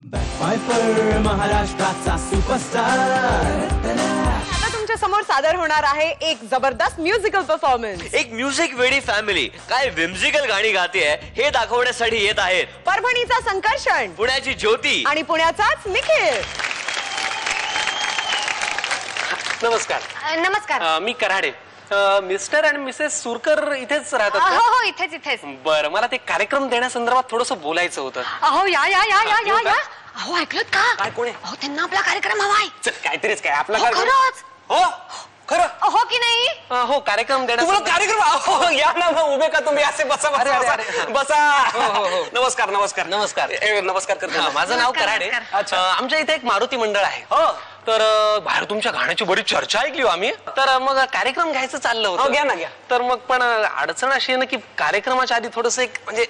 Backfire महाराष्ट्राचा superstar आता तुमच्या समोर सादर होणार आहे एक जबरदस्त म्युझिकल परफॉर्मन्स. एक म्युझिक वेडी फॅमिली काय व्हिम्झिकल गाणी गाते हे दाखवण्यासाठी येत आहेत परभणीचा संकर्षण, पुण्याची ज्योती आणि पुण्याचाच निखिल. नमस्कार. नमस्कार. मी कराडे. मिस्टर आणि मिसेस सुरकर इथेच राहतात हो का? हो इथेच इथेच. बरं, मला ते कार्यक्रम देण्यासंदर्भात थोडंसं बोलायचं होतं. अहो या या या या या येऊ या. का? अहो ऐकलं का? काय कोणी? अहो त्यांना आपला कार्यक्रम हवाय. चल, काहीतरीच काय आपला हो, कार्यक्रम. खरंच. हो खरं. हो की नाही? हो कार्यक्रम तुम्हाला देण्याचा कार्यक्रम अहो, या ना मग उभे का तुम्ही असे बसा अरे, बसा अरे, बसा अरे. बसा हो, हो. नमस्कार नमस्कार नमस्कार. नमस्कार करतो हा, माझं नाव नमस्कार, कराडे. नमस्कार. आमच्या इथे एक मारुती मंडळ आहे. हो तर बाहेर तुमच्या गाण्याची बरीच चर्चा ऐकली हो आम्ही. तर मग कार्यक्रम घ्यायचं चाललं हो, होतं. घ्या ना, घ्या. तर मग पण अडचण अशी आहे ना की कार्यक्रमाच्या आधी थोडस एक म्हणजे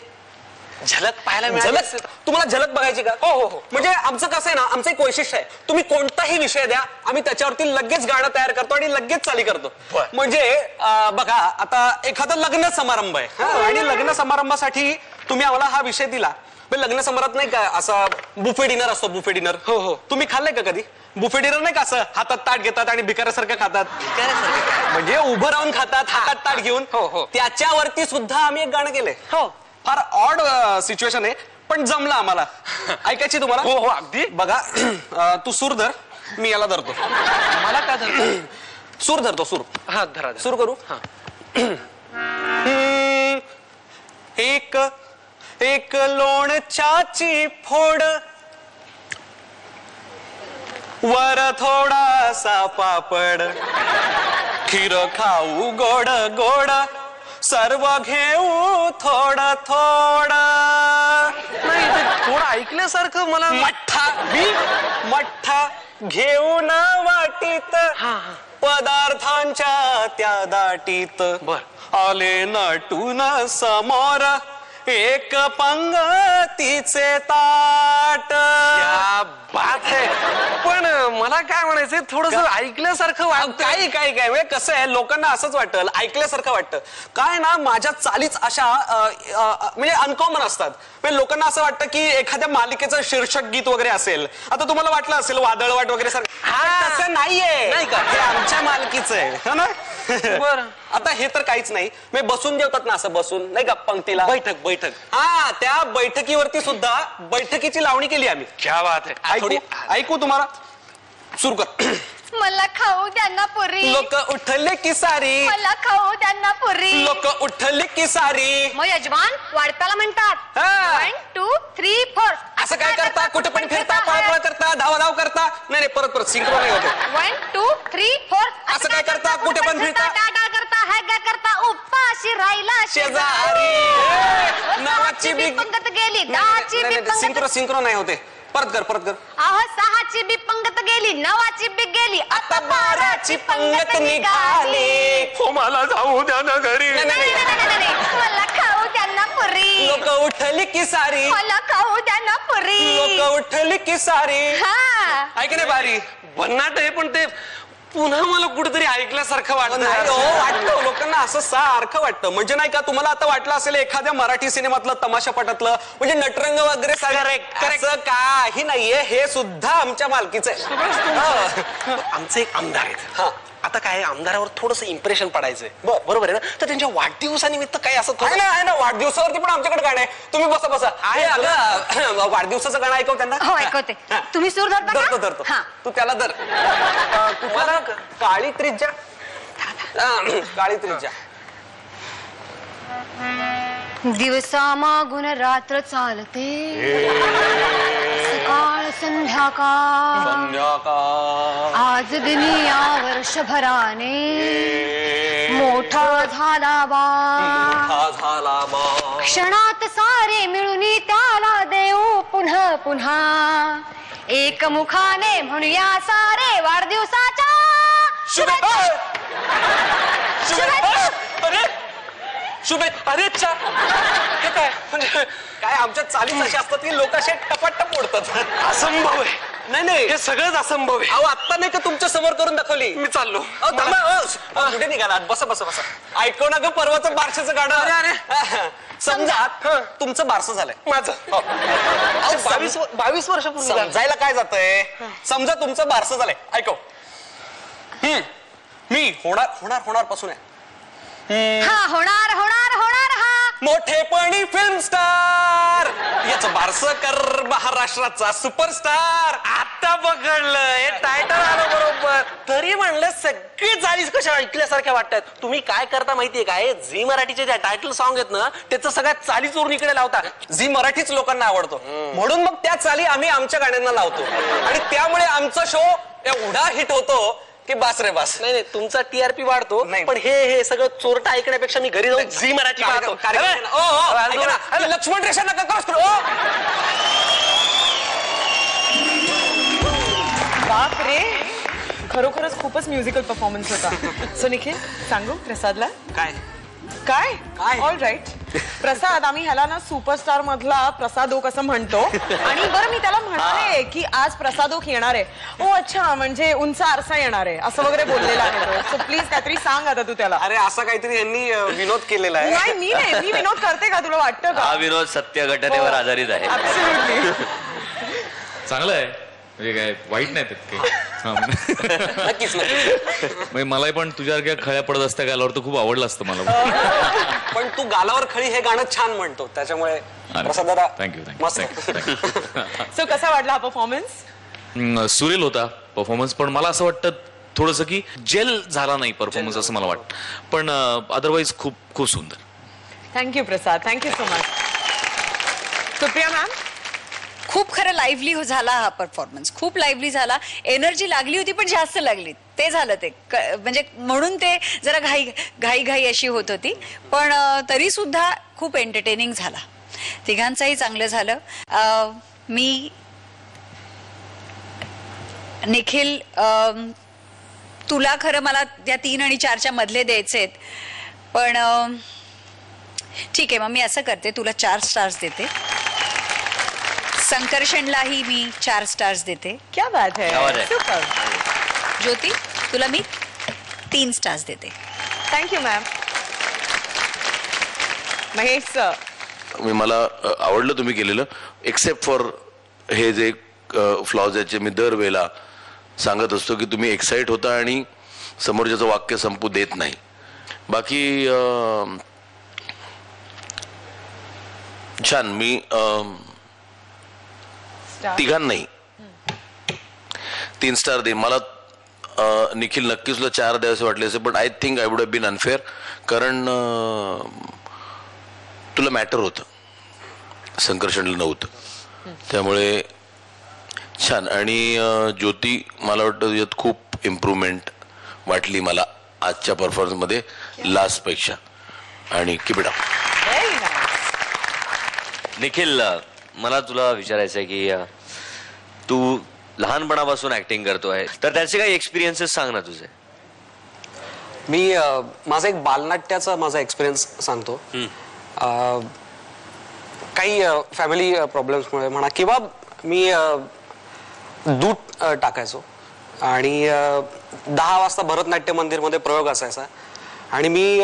झलक पाहायला मिळाली झलक असेल. तुम्हाला झलक बघायची का हो, हो, हो. म्हणजे आमचं कसं आहे ना, आमचं एक वैशिष्ट्य आहे, तुम्ही कोणताही विषय द्या आम्ही त्याच्यावरती लगेच गाणं तयार करतो आणि लगेच चाली करतो. बरं. म्हणजे बघा आता एखादा लग्न समारंभ आहे हा, आणि लग्न समारंभासाठी तुम्ही आम्हाला हा विषय दिला. लग्न समारंभात नाही का असा बुफे डिनर असतो, बुफे डिनर. हो, हो. तुम्ही खाल्लंय का कधी? बुफे डिनर नाही का असं हातात ताट घेतात आणि भिकाऱ्यासारखं खातात, म्हणजे उभं राहून खातात हातात ताट घेऊन. हो, हो. त्याच्यावरती सुद्धा आम्ही एक गाणं केलंय. हो. फार ऑड सिच्युएशन आहे पण जमलं आम्हाला. ऐकायची तुम्हाला? हो, हो, अगदी. बघा तू सूर धर, मी याला धरतो. मला काय झालं? सूर धरतो, सूर. हा धरा. सुरू करू. हा. एक एक लोणच्याची फोड, वर थोडासा पापड, खीर खाऊ गोड गोड, सर्व घेऊ थोडं थोडं. नाही ते थोडं ऐकल्यासारखं मला. मठ्ठा घेऊन वाटीत, पदार्थांच्या त्या दाटीत, बर. आले नटून समोर एक पंगतीचे ताट. क्या बात है. पण मला काय म्हणायचंय थोडस ऐकल्यासारखं वाटतं. काही काही काय म्हणजे कसं आहे, लोकांना असंच वाटतं, ऐकल्यासारखं वाटतं. काय ना, माझ्या चालीच अशा म्हणजे अनकॉमन असतात. म्हणजे लोकांना असं वाटतं की एखाद्या मालिकेचं शीर्षक गीत वगैरे असेल. आता तुम्हाला वाटलं असेल वादळवाट वगैरे सारखं. तसं नाहीये. नाही का? हे आमच्या मालकीचं आहे, हो ना? बरं. आता हे तर काहीच नाही. मी बसून जेवतात ना, असं बसून नाही का पंक्तीला. बैठक. हा, त्या बैठकीवरती सुद्धा बैठकीची लावणी केली आम्ही. क्या बात है. ऐकू तुम्हाला? सुरू कर. मला खाऊ त्यांना पुरी. लोक उठले की सारी, मला खाऊ त्यांना पुरी. लोक उठले की सारी. मग यजमान वाढप्याला म्हणतात हा. 1 2 3 4. असं काय करता? कुठे पण फिरता, पळपळ करता, धाव करता. नाही परत सिंक्रो नाही होते. 1 2 3 4. असं काय करता? कुठे पण फिरता, टाटा करता, हाय काय करता, उपाशी राहिला शेजारी. नावाची बी पंगत गेली, दहाची बी पंगत. सिंक्रो नाही होते. परत कर. अहो 6ची बी पंगत गेली, 9ची बी गेली, आता 12ची पंगत निघाली. हो मला जाऊ द्या ना घरी. नाही. मला खाऊ त्यांना पुरी. लोक उठली की सारी, मला खाऊ त्यांना पुरी. लोक उठली की सारी. हा. ऐक नाही बारी. भन्नाट आहे पण ते पुन्हा मला कुठेतरी ऐकल्यासारखं नाही हो, वाटतं. वाटतं लोकांना असं सारखं वाटतं. म्हणजे नाही का, तुम्हाला आता वाटलं असेल एखाद्या मराठी सिनेमातलं तमाशापटातलं म्हणजे नटरंग वगैरे असं काही नाहीये. हे सुद्धा आमच्या मालकीचं आहे. आमचे एक आमदार आहेत. हा. आता काय आमदारावर थोडस इम्प्रेशन पडायचंय. बर. बरोबर आहे ना. तर त्यांच्या वाढदिवसानिमित्त काही असं आहे ना वाढदिवसावरती पण आमच्याकडे गाणं आहे. तुम्ही बसा. आहे हे अगं, वाढदिवसाचं गाणं ऐकव त्यांना. हो ऐकवते. तुम्ही सूर धरता का? धरतो. हा. तू त्याला धर. तुम्हाला काळी त्रिज्या. काळी त्रिज्या. दिवसा मागून रात्र चालते, सकाळ संध्याकाळ, आज दिनी या वर्षभराने मोठा झाला बा. क्षणात सारे मिळून त्याला देऊ पुन्हा एकमुखाने म्हणूया सारे वाढदिवसाच्या शुभेच्छा. अरेच्छा. हे काय म्हणजे काय आमच्या चालीच अशा असतात की लोक असे टपाटप उडतात. असंभव आहे. नाही हे सगळंच असंभव आहे. अहो आता नाही का तुमच्या समोर करून दाखवली. मी चाललो. अहो, थांबा, अहो, कुठे निघालात? बसा बसा बसा. ऐकू ना ग परवाचं बारशाचं गाणं. अरे. समजा तुमचं बारसं झालंय. माझं अहो, 22 वर्षापूर्वी झालं. समजायला काय जातंय? समजा तुमचं बारसं झालंय. ऐकव. मी होणार पासून आहे. हा होणार होणार होणार हा मोठेपणी फिल्म स्टार याचं बारसं कर महाराष्ट्राचा सुपरस्टार. आता पकडलं, हे टायटल आलं बरोबर. तरी म्हणलं सगळी चालीस कशा ऐकल्यासारख्या वाटतात. तुम्ही काय करता माहितीये काय? झी मराठीचे जे टायटल सॉन्ग आहेत ना त्याचं सगळ्यात चाली चोरून इकडे लावता. झी मराठीच लोकांना आवडतो म्हणून मग त्या चाली आम्ही आमच्या गाण्यांना लावतो आणि त्यामुळे आमचा शो एवढा हिट होतो की बास रे बास. नाही तुमचा टीआरपी वाढतो नाही. पण हे सगळं चोरटा ऐकण्यापेक्षा मी घरी जाऊन झी मराठी पाहतो. लक्ष्मण रेषा नका क्रॉस करू. बाप रे, खरोखरच खूपच म्युझिकल परफॉर्मन्स होता. सो निखिल, सांगू प्रसादला काय काय? काय? All right. प्रसाद, आम्ही ह्याला ना सुपरस्टार मधला प्रसादोक असं म्हणतो. आणि बरं मी त्याला म्हणाले की आज प्रसादोक येणार आहे. ओ अच्छा, म्हणजे उंच आरसा येणार आहे असं वगैरे बोललेला आहे. सो प्लीज काहीतरी सांग आता तू त्याला. अरे असं काहीतरी यांनी विनोद केलेला आहे. नाही मी विनोद करते का, तुला वाटतं हा का? विनोद सत्य घटनेवर आधारित आहे. Absolutely. चांगलं आहे, म्हणजे काय वाईट नाही त्यात काही. नक्कीच म्हणजे मलाही पण तुझ्यासारख्या खळ्या पडत असत्या गालावर तर खूप आवडलं असतं मला. पण तू गालावर खळी हे गाणं छान म्हणतो त्याच्यामुळे प्रसाद दादा थँक्यू मस्त. सो कसा वाटला हा परफॉर्मन्स? सुरेल होता परफॉर्मन्स, पण मला असं वाटतं थोडंसं की जेल झाला नाही परफॉर्मन्स असं मला वाटतं. पण अदरवाईज खूप खूप सुंदर. Thank you Prasad, thank you so much. Supriya ma'am, खूप खरं लाईव्हली झाला हा परफॉर्मन्स. खूप लाईव्हली झाला. एनर्जी लागली होती पण जास्त लागली, ते झालं ते. म्हणजे म्हणून ते जरा घाई अशी होत होती, पण तरी सुद्धा खूप एंटरटेनिंग झाला. तिघांचंही चांगलं झालं. मी निखिल, तुला खरं मला या 3 आणि 4च्या मधले द्यायचे आहेत, पण ठीक आहे, मग मी असं करते, तुला 4 स्टार्स देते. संकर्षणलाही मी 4 स्टार्स देते. क्या बात है, क्या बात है. सुपर. ज्योती, तुला मी 3 स्टार्स देते. Thank you ma'am. महेश सर, मला आवडलं तुम्ही केलेलं, एक्सेप्ट फॉर हे जे फ्लॉज याचे मी दरवेळेला सांगत असतो की तुम्ही एक्साइट होता आणि समोरच्याचं वाक्य संपू देत नाही. बाकी छान. मी तिघांनाही 3 स्टार देईन. मला निखिल नक्कीच तुला 4 द्यायचे वाटले असे, पण I think I would have been unfair, कारण तुला मॅटर होतं, संकर्षणला नव्हतं. त्यामुळे छान. आणि ज्योती, मला वाटतं तुझ्यात खूप इम्प्रूव्हमेंट वाटली मला आजच्या परफॉर्मन्समध्ये लास्ट पेक्षा. आणि keep it up. Very nice. Nikhil, मला तुला विचारायचं आहे की तू लहानपणापासून ऍक्टिंग करतोय, तर त्याचे काही एक्सपिरियन्सेस सांग ना तुझे. मी माझा एक बालनाट्याचा माझा एक्सपिरियन्स सांगतो. काही फॅमिली प्रॉब्लेम्समुळे म्हणा किंवा मी दूध टाकायचो आणि 10 वाजता भरतनाट्य मंदिरमध्ये प्रयोग असायचा आणि मी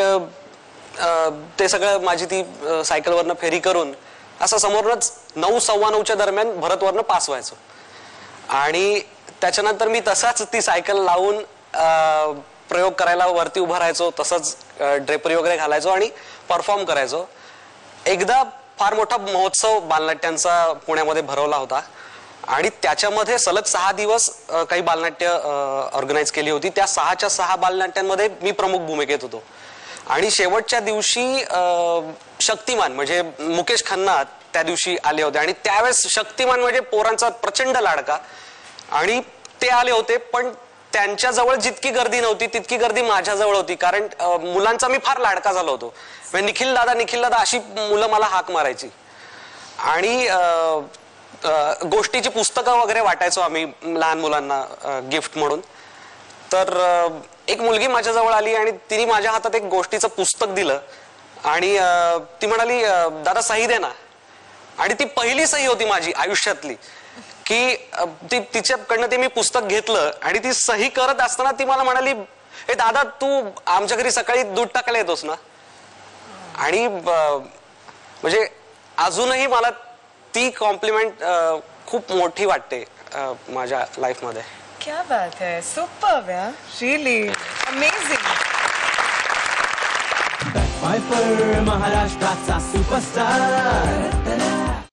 ते सगळं माझी ती सायकलवरनं फेरी करून असं समोरच 9:15 दरम्यान भरतवरनं पास व्हायचो. आणि त्याच्यानंतर मी तसाच ती सायकल लावून प्रयोग करायला वरती उभं राहायचो, तसंच ड्रेपरी वगैरे घालायचो आणि परफॉर्म करायचो. एकदा फार मोठा महोत्सव बालनाट्यांचा पुण्यामध्ये भरवला होता आणि त्याच्यामध्ये सलग 6 दिवस काही बालनाट्य ऑर्गनाईज केली होती. त्या 6च्या 6 बालनाट्यांमध्ये मी प्रमुख भूमिकेत होतो. आणि शेवटच्या दिवशी शक्तिमान म्हणजे मुकेश खन्ना त्या दिवशी आले होते आणि त्यावेळेस शक्तिमान म्हणजे पोरांचा प्रचंड लाडका आणि ते आले होते. पण त्यांच्या जवळ जितकी गर्दी नव्हती तितकी गर्दी माझ्या जवळ होती, कारण मुलांचा मी फार लाडका झालो होतो. म्हणजे निखिल दादा अशी मुलं मला हाक मारायची. आणि गोष्टीची पुस्तकं वगैरे वाटायचो आम्ही लहान मुलांना गिफ्ट म्हणून. तर एक मुलगी माझ्या जवळ आली आणि तिने माझ्या हातात एक गोष्टीचं पुस्तक दिलं आणि ती म्हणाली, दादा सही दे ना. आणि ती पहिली सही होती माझी आयुष्यातली. की तिच्याकडनं ते मी पुस्तक घेतलं आणि ती सही करत असताना ती मला म्हणाली, ए दादा तू आमच्या घरी सकाळी दूध टाकायला येतोस ना. आणि म्हणजे अजूनही मला ती कॉम्प्लिमेंट खूप मोठी वाटते माझ्या लाईफमध्ये. क्या बात है, सुपर्ब यार, रियली अमेझिंग. बॅकफायपर महाराष्ट्राचा सुपरस्टार.